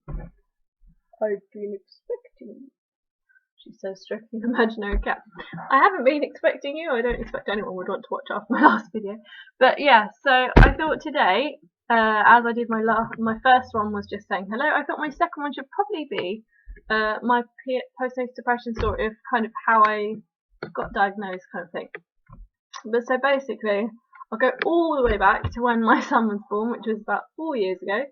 I've been expecting you, she says, stroking an imaginary cat. I haven't been expecting you. I don't expect anyone would want to watch after my last video. But yeah, so I thought today, as I did my first one was just saying hello, I thought my second one should probably be my postnatal depression story of kind of how I got diagnosed kind of thing. But so basically, I'll go all the way back to when my son was born, which was about 4 years ago.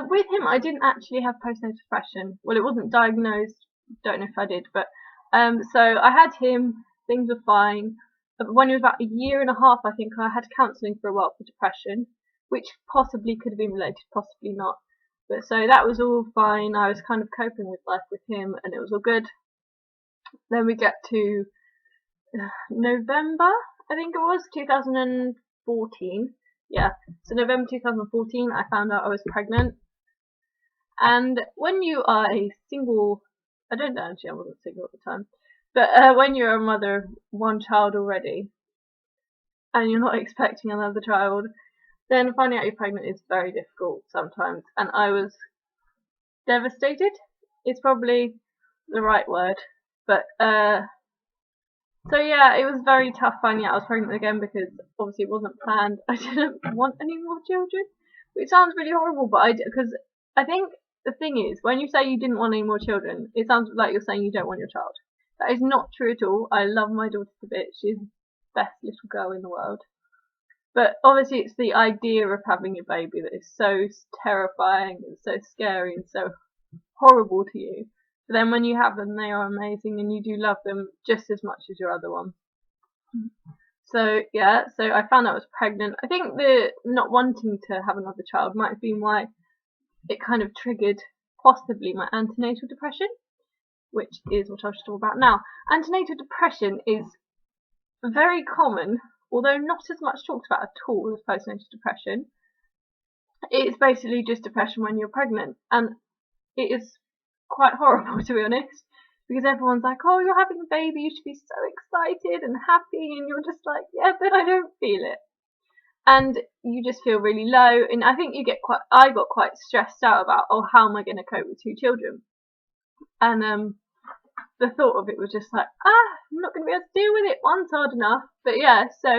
With him, I didn't actually have postnatal depression. Well, it wasn't diagnosed. Don't know if I did, but so I had him. Things were fine. But when he was about a year and a half, I think I had counselling for a while for depression, which possibly could have been related, possibly not. But so that was all fine. I was kind of coping with life with him, and it was all good. Then we get to November, I think it was 2014. Yeah, so November 2014, I found out I was pregnant. And when you are a single, I don't know, actually I wasn't single at the time, but when you're a mother of one child already, and you're not expecting another child, then finding out you're pregnant is very difficult sometimes. And I was devastated, is probably the right word. But so yeah, it was very tough finding out I was pregnant again because obviously it wasn't planned. I didn't want any more children, which sounds really horrible, but because I think the thing is, when you say you didn't want any more children, it sounds like you're saying you don't want your child. That is not true at all. I love my daughter to bits. She's the best little girl in the world. But obviously it's the idea of having a baby that is so terrifying and so scary and so horrible to you. But then when you have them, they are amazing and you do love them just as much as your other one. So yeah, so I found out I was pregnant. I think the not wanting to have another child might have been why it kind of triggered possibly my antenatal depression, which is what I'll talk about now. Antenatal depression is very common, although not as much talked about at all as postnatal depression. It's basically just depression when you're pregnant, and it is quite horrible, to be honest, because everyone's like, oh, you're having a baby, you should be so excited and happy, and you're just like, yeah, but I don't feel it. And you just feel really low, and I think I got quite stressed out about, oh, how am I going to cope with 2 children? And the thought of it was just like, I'm not going to be able to deal with it, one's hard enough. But yeah, so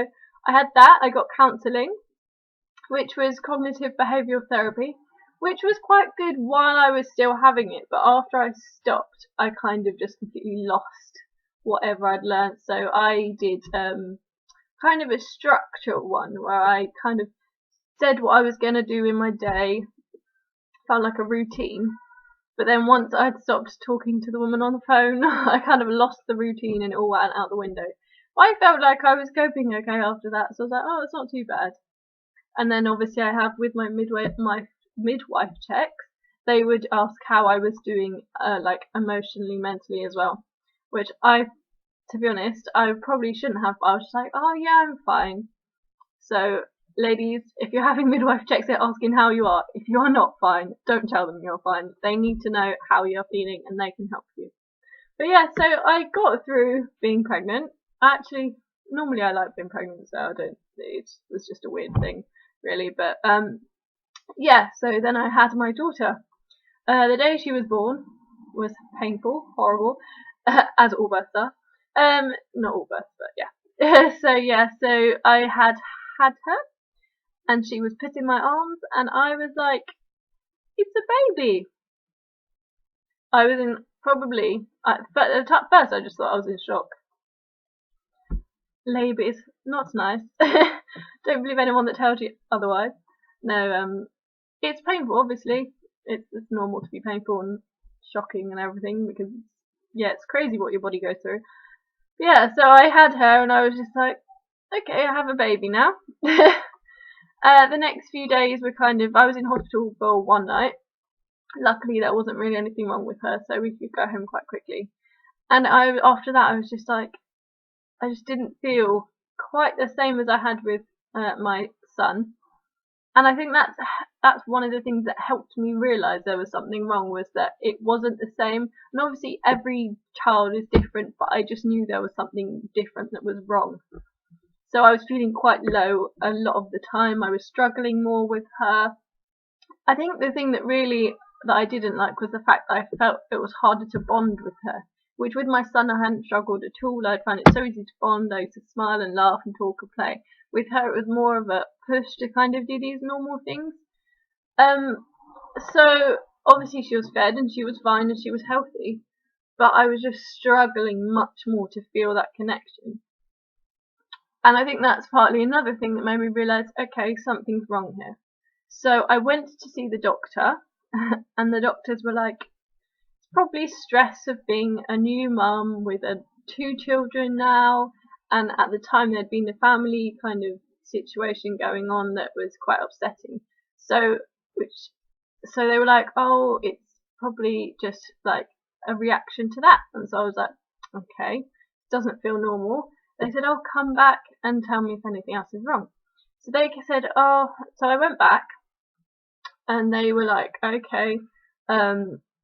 I had that, I got counselling, which was cognitive behavioural therapy, which was quite good while I was still having it, but after I stopped, I kind of just completely lost whatever I'd learnt. So I did kind of a structured one where I kind of said what I was going to do in my day, found like a routine. But then once I'd stopped talking to the woman on the phone, I kind of lost the routine and it all went out the window. But I felt like I was coping okay after that, so I was like, oh, it's not too bad. And then obviously I have with my midwife checks, they would ask how I was doing, like emotionally, mentally as well, which to be honest, I probably shouldn't have, but I was just like, oh yeah, I'm fine. So ladies, if you're having midwife checks, they're asking how you are. If you are not fine, don't tell them you're fine. They need to know how you're feeling and they can help you. But yeah, so I got through being pregnant. Actually, normally I like being pregnant, so it was just a weird thing, really. But yeah, so then I had my daughter. The day she was born was painful, horrible, as all births are. Not all births, but yeah. So yeah, so I had her, and she was put in my arms, and I was like, it's a baby. I was in but at first I just thought I was in shock. Labour is not nice. Don't believe anyone that tells you otherwise. No, it's painful, obviously. It's normal to be painful and shocking and everything, because, yeah, it's crazy what your body goes through. But yeah, so I had her, and I was just like, okay, I have a baby now. The next few days were I was in hospital for one night. Luckily, there wasn't really anything wrong with her, so we could go home quite quickly. And after that, I was just like, I just didn't feel quite the same as I had with my son. And I think that's one of the things that helped me realise there was something wrong, was that it wasn't the same. And obviously every child is different, but I just knew there was something different that was wrong. So I was feeling quite low a lot of the time. I was struggling more with her. I think the thing that really that I didn't like was the fact that I felt it was harder to bond with her. Which with my son I hadn't struggled at all. I'd find it so easy to bond. I used to smile and laugh and talk and play. With her it was more of a push to kind of do these normal things. So obviously she was fed and she was fine and she was healthy, but I was just struggling much more to feel that connection. And I think that's partly another thing that made me realise, okay, something's wrong here. So I went to see the doctor, and the doctors were like, it's probably stress of being a new mum with 2 children now, and at the time there'd been a family kind of situation going on that was quite upsetting. So they were like, oh, it's probably just like a reaction to that. And so I was like, okay, doesn't feel normal. They said, oh, come back and tell me if anything else is wrong. So they said, oh, so I went back and they were like, okay,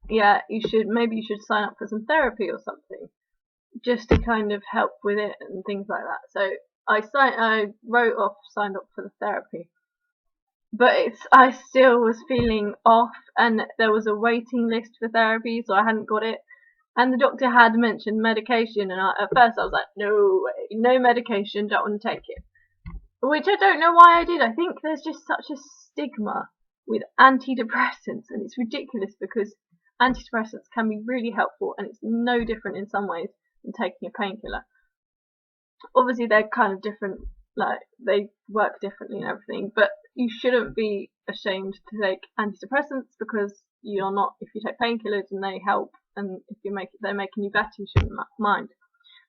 yeah, maybe you should sign up for some therapy or something, just to kind of help with it and things like that. So I signed up for the therapy. But I still was feeling off, and there was a waiting list for therapy, so I hadn't got it. And the doctor had mentioned medication, and at first I was like, no way, no medication, don't want to take it. Which I don't know why I did. I think there's just such a stigma with antidepressants, and it's ridiculous because antidepressants can be really helpful, and it's no different in some ways than taking a painkiller. Obviously, they're kind of different, like they work differently and everything, but you shouldn't be ashamed to take antidepressants because you're not. If you take painkillers and they help, and if they're making you better, you shouldn't mind.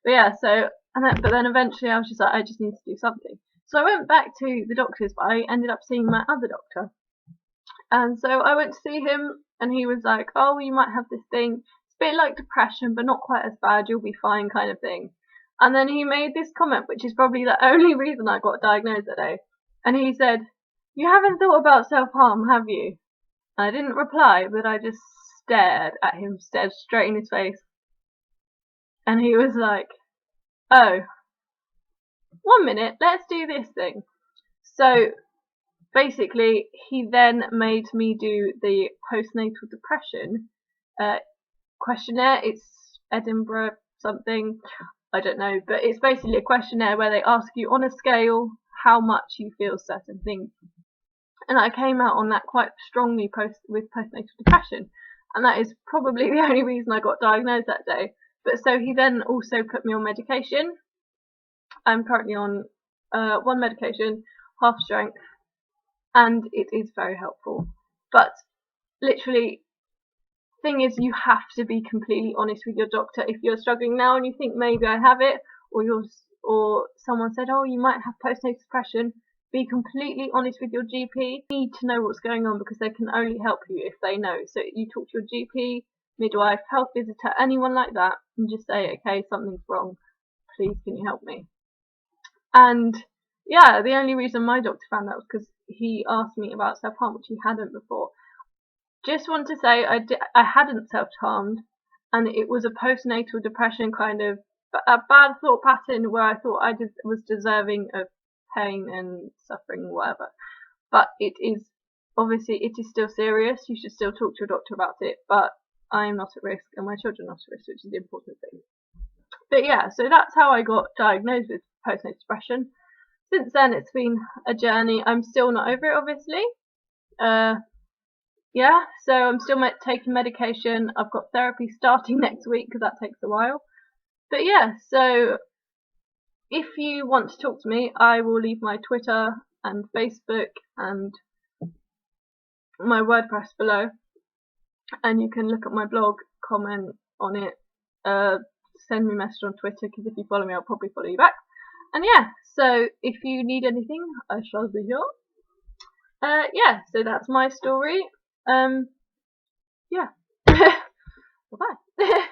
But yeah, but then eventually I was just like, I just need to do something. So I went back to the doctors, but I ended up seeing my other doctor. And so I went to see him, and he was like, oh, you might have this thing. It's a bit like depression, but not quite as bad. You'll be fine, kind of thing. And then he made this comment, which is probably the only reason I got diagnosed that day. And he said, you haven't thought about self-harm, have you? And I didn't reply, but I just stared at him, stared straight in his face. And he was like, oh, 1 minute, let's do this thing. So basically, he then made me do the post-natal depression questionnaire. It's Edinburgh something, I don't know, but it's basically a questionnaire where they ask you on a scale how much you feel certain things. And I came out on that quite strongly with postnatal depression, and that is probably the only reason I got diagnosed that day. But so he then also put me on medication. I'm currently on 1 medication, half strength, and it is very helpful. But literally, thing is, you have to be completely honest with your doctor. If you're struggling now and you think maybe I have it, or someone said, oh, you might have postnatal depression, be completely honest with your GP. You need to know what's going on because they can only help you if they know. So you talk to your GP, midwife, health visitor, anyone like that, and just say, okay, something's wrong. Please, can you help me? And yeah, the only reason my doctor found out was because he asked me about self-harm, which he hadn't before. Just want to say I hadn't self-harmed, and it was a postnatal depression kind of a bad thought pattern where I thought I was deserving of pain and suffering or whatever. But it is still serious. You should still talk to your doctor about it, but I am not at risk and my children are not at risk, which is the important thing. But yeah, so that's how I got diagnosed with postnatal depression. Since then, it's been a journey. I'm still not over it, obviously. Yeah, so I'm still taking medication. I've got therapy starting next week because that takes a while. But yeah, so if you want to talk to me, I will leave my Twitter and Facebook and my WordPress below. And you can look at my blog, comment on it, send me a message on Twitter because if you follow me, I'll probably follow you back. And yeah, so if you need anything, I shall be here. Yeah, so that's my story. Yeah. Bye-bye.